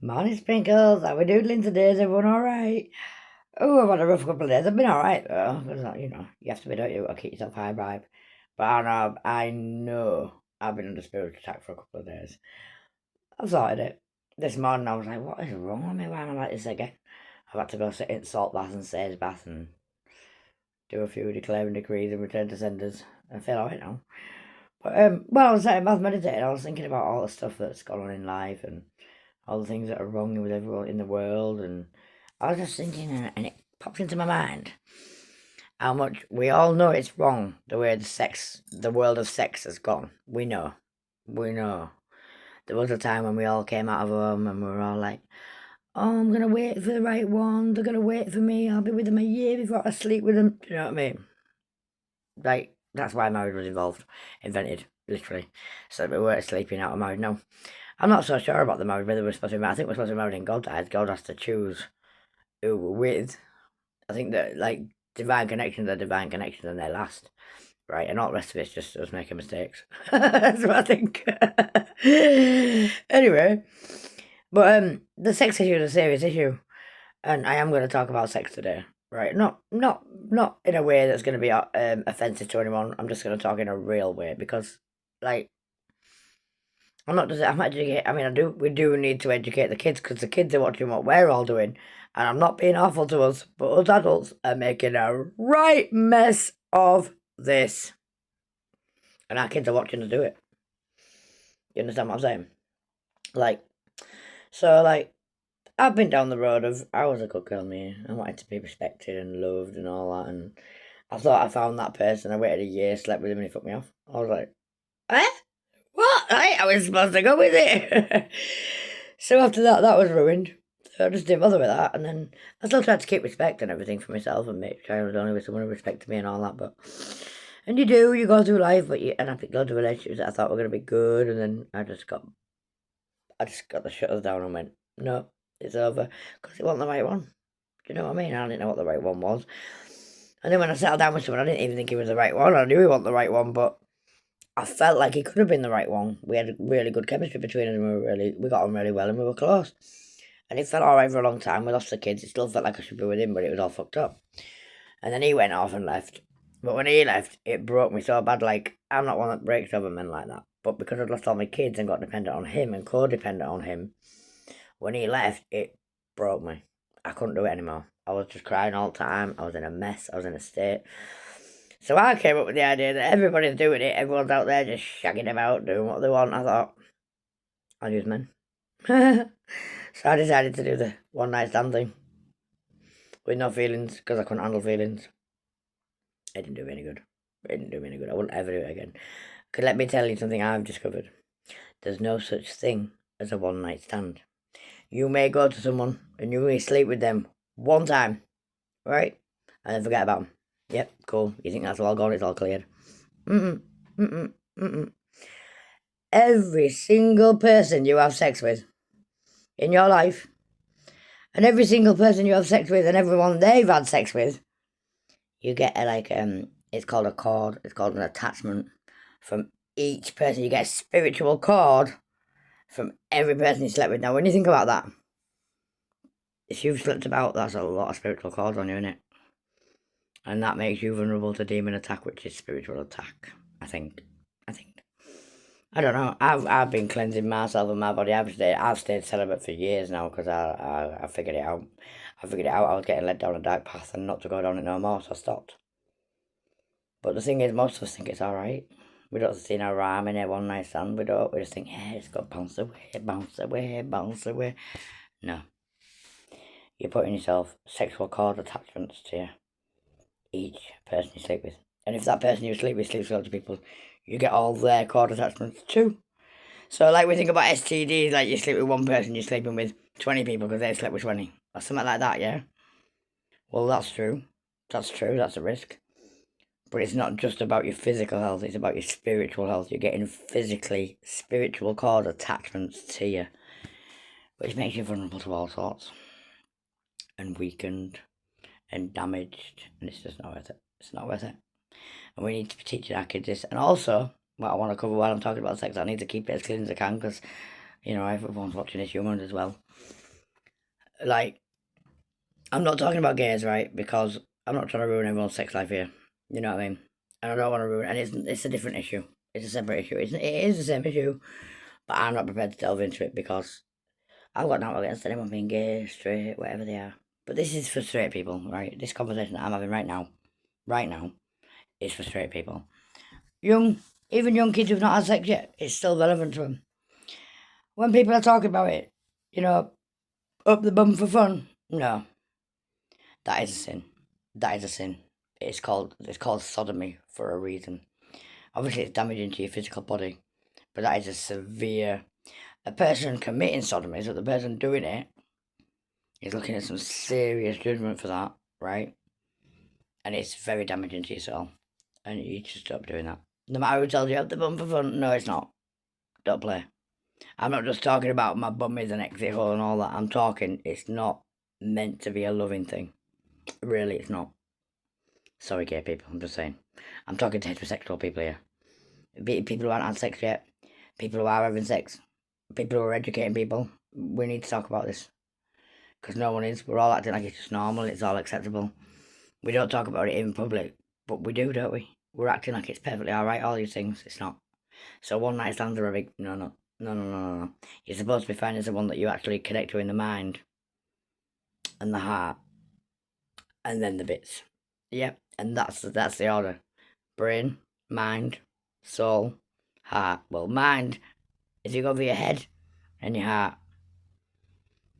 Morning, Sprinkles. How we doodling today? Is everyone all right? Oh, I've had a rough couple of days. I've been all right though. 'Cause, you have to be, don't you? Gotta keep yourself high vibe. But I know I've been under spiritual attack for a couple of days. I've sorted it. This morning I was like, what is wrong with me? Why am I like this again? I've had to go sit in salt bath and sage bath and do a few declaring decrees and return to senders. I feel alright now. But I was sitting bath meditating. I was thinking about all the stuff that's gone on in life and all the things that are wrong with everyone in the world, and I was just thinking, and it popped into my mind how much we all know it's wrong the way the world of sex has gone. We know. There was a time when we all came out of home and we were all like, "Oh, I'm gonna wait for the right one. They're gonna wait for me. I'll be with them a year before I sleep with them." Do you know what I mean? Like that's why marriage was invented, literally, so that we weren't sleeping out of marriage. No, I'm not so sure about the marriage, whether we're supposed to be married. I think we're supposed to be married in God's eyes. God has to choose who we're with. I think that, like, divine connections are divine connections and they last, right? And all the rest of it's just us making mistakes. That's what I think. Anyway, but the sex issue is a serious issue. And I am going to talk about sex today, right? Not in a way that's going to be offensive to anyone. I'm just going to talk in a real way because, like, I'm educating. I mean, we do need to educate the kids because the kids are watching what we're all doing, and I'm not being awful to us, but us adults are making a right mess of this, and our kids are watching us do it. You understand what I'm saying? Like, I've been down the road of I was a good girl, me. I wanted to be respected and loved and all that, and I thought I found that person. I waited a year, slept with him, and he fucked me off. I was like, eh? What? I was supposed to go with it. So after that, that was ruined. So I just didn't bother with that. And then I still tried to keep respect and everything for myself and make sure I was only with someone who respected me and all that. And you go through life, and I picked loads of relationships that I thought were going to be good. And then I just got the shutters down and went, no, it's over. Because it wasn't the right one. Do you know what I mean? I didn't know what the right one was. And then when I settled down with someone, I didn't even think he was the right one. I knew he wasn't the right one, but I felt like he could have been the right one. We had really good chemistry between us, and we got on really well, and we were close. And it felt alright for a long time. We lost the kids. It still felt like I should be with him, but it was all fucked up. And then he went off and left. But when he left, it broke me so bad. Like, I'm not one that breaks over men like that. But because I'd lost all my kids and got dependent on him and codependent on him, when he left, it broke me. I couldn't do it anymore. I was just crying all the time. I was in a mess. I was in a state. So I came up with the idea that everybody's doing it. Everyone's out there just shagging about, doing what they want. I thought, I'll use men. So I decided to do the one night stand thing with no feelings because I couldn't handle feelings. It didn't do me any good. I wouldn't ever do it again. Because let me tell you something I've discovered. There's no such thing as a one night stand. You may go to someone and you may sleep with them one time, right? And then forget about them. Yep, cool. You think that's all gone? It's all cleared. Every single person you have sex with in your life, and every single person you have sex with, and everyone they've had sex with, you get it's called a cord. It's called an attachment from each person. You get a spiritual cord from every person you slept with. Now, when you think about that, if you've slept about, that's a lot of spiritual cords on you, isn't it? And that makes you vulnerable to demon attack, which is spiritual attack. I think. I don't know. I've been cleansing myself and my body. I've stayed celibate for years now because I figured it out. I figured it out. I was getting led down a dark path and not to go down it no more, so I stopped. But the thing is, most of us think it's all right. We don't see no rhyme in a one night stand. We don't. We just think, yeah, it's got bounce away, bounce away, bounce away. No. You're putting yourself sexual cord attachments to each person you sleep with. And if that person you sleep with sleeps with other people, you get all their cord attachments too. So, like, we think about STDs, like you sleep with one person, you're sleeping with 20 people because they slept with 20. Or something like that, yeah? Well, that's true. That's a risk. But it's not just about your physical health, it's about your spiritual health. You're getting spiritual cord attachments to you, which makes you vulnerable to all sorts. And weakened and damaged, and it's just not worth it. It's not worth it. And we need to be teaching our kids this. And also, what I want to cover while I'm talking about sex, I need to keep it as clean as I can because, You know, everyone's watching this human as well. Like, I'm not talking about gays, right? Because I'm not trying to ruin everyone's sex life here. You know what I mean? And I don't want to ruin. And it's a different issue. It's a separate issue. It is the same issue, but I'm not prepared to delve into it because I've got nothing against anyone being gay, straight, whatever they are. But this is for straight people, right? This conversation that I'm having right now, is for straight people. Even young kids who've not had sex yet, it's still relevant to them. When people are talking about it, you know, up the bum for fun, no, that is a sin. That is a sin. It's called sodomy for a reason. Obviously, it's damaging to your physical body, but that is a severe. A person committing sodomy, so the person doing it is looking at some serious judgment for that, right? And it's very damaging to your soul, and you just stop doing that. No matter who tells you up the bum for fun, no, it's not. Don't play. I'm not just talking about my bum is an exit hole and all that. I'm talking, it's not meant to be a loving thing. Really, it's not. Sorry, gay people, I'm just saying. I'm talking to heterosexual people here. People who haven't had sex yet. People who are having sex. People who are educating people. We need to talk about this. Because no one is. We're all acting like it's just normal. It's all acceptable. We don't talk about it in public. But we do, don't we? We're acting like it's perfectly alright, all these things. It's not. So one night stands are a big... No. You're supposed to be finding someone that you actually connect to in the mind. And the heart. And then the bits. Yep. And that's the order. Brain, mind, soul, heart. Well, mind is you go for your head and your heart.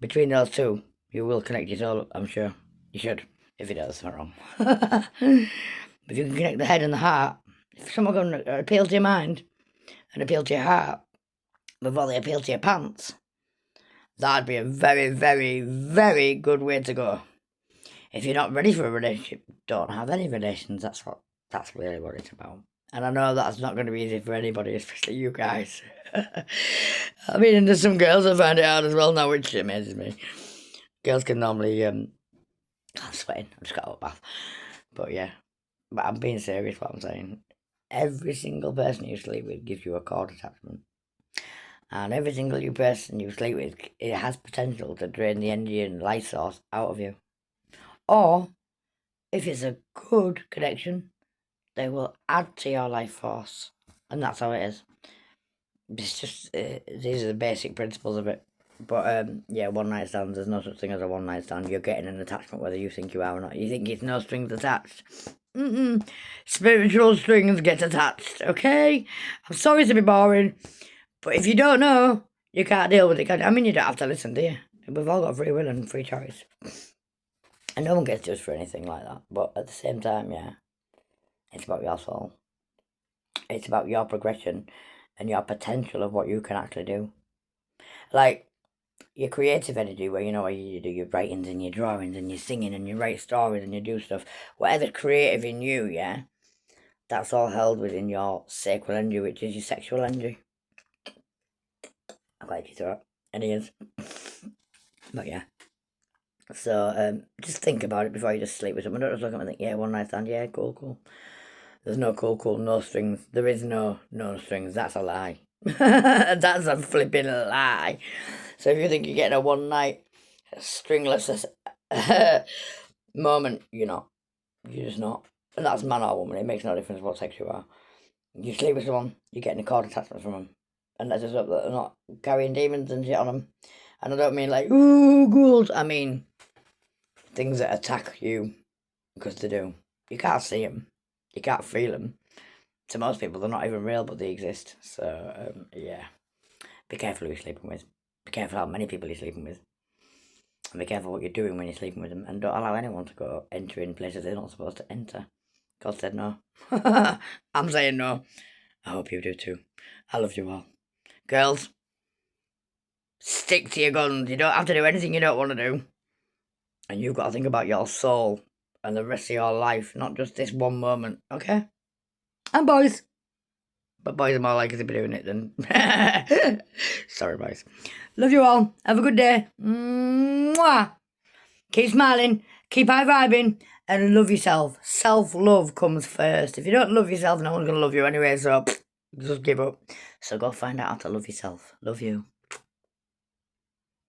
Between those two, you will connect your soul, I'm sure. You should, if it does, not wrong. But if you can connect the head and the heart, if someone can appeal to your mind and appeal to your heart before they appeal to your pants, that'd be a very, very, very good way to go. If you're not ready for a relationship, don't have any relations. That's really what it's about. And I know that's not going to be easy for anybody, especially you guys. I mean, there's some girls that find it hard as well now, which amazes me. Girls can normally, I'm sweating, I just got out of bath. But yeah, but I'm being serious what I'm saying. Every single person you sleep with gives you a cord attachment. And every single person you sleep with, it has potential to drain the energy and life source out of you. Or, if it's a good connection, they will add to your life force. And that's how it is. It's just, these are the basic principles of it. But, yeah, one night stands, there's no such thing as a one night stand. You're getting an attachment whether you think you are or not. You think it's no strings attached. Spiritual strings get attached, okay? I'm sorry to be boring, but if you don't know, you can't deal with it, can you? I mean, you don't have to listen, do you? We've all got free will and free choice. And no one gets judged for anything like that. But at the same time, yeah, it's about your soul. It's about your progression and your potential of what you can actually do. Like, your creative energy, where you do your writings and your drawings and your singing and you write stories and you do stuff. Whatever's creative in you, yeah, that's all held within your sacral energy, which is your sexual energy. I like you throw it. And it is. But yeah. So, just think about it before you just sleep with someone. Don't just look at them and think, yeah, one night stand, yeah, cool. There's no cool, no strings. There is no strings. That's a lie. That's a flipping lie. So if you think you're getting a one night stringless moment, you're not. You're just not. And that's man or woman. It makes no difference what sex you are. You sleep with someone, you're getting a cord attachment from them. And let's just hope that they're not carrying demons and shit on them. And I don't mean like, ooh, ghouls. I mean things that attack you because they do. You can't see them. You can't feel them. To most people, they're not even real, but they exist. So, yeah. Be careful who you're sleeping with. Be careful how many people you're sleeping with. And be careful what you're doing when you're sleeping with them. And don't allow anyone to go enter in places they're not supposed to enter. God said no. I'm saying no. I hope you do too. I love you all. Girls, stick to your guns. You don't have to do anything you don't want to do. And you've got to think about your soul and the rest of your life, not just this one moment, okay? And boys. But boys are more likely to be doing it than... Sorry, boys. Love you all. Have a good day. Mwah. Keep smiling. Keep high vibing. And love yourself. Self-love comes first. If you don't love yourself, no one's going to love you anyway, so just give up. So go find out how to love yourself. Love you.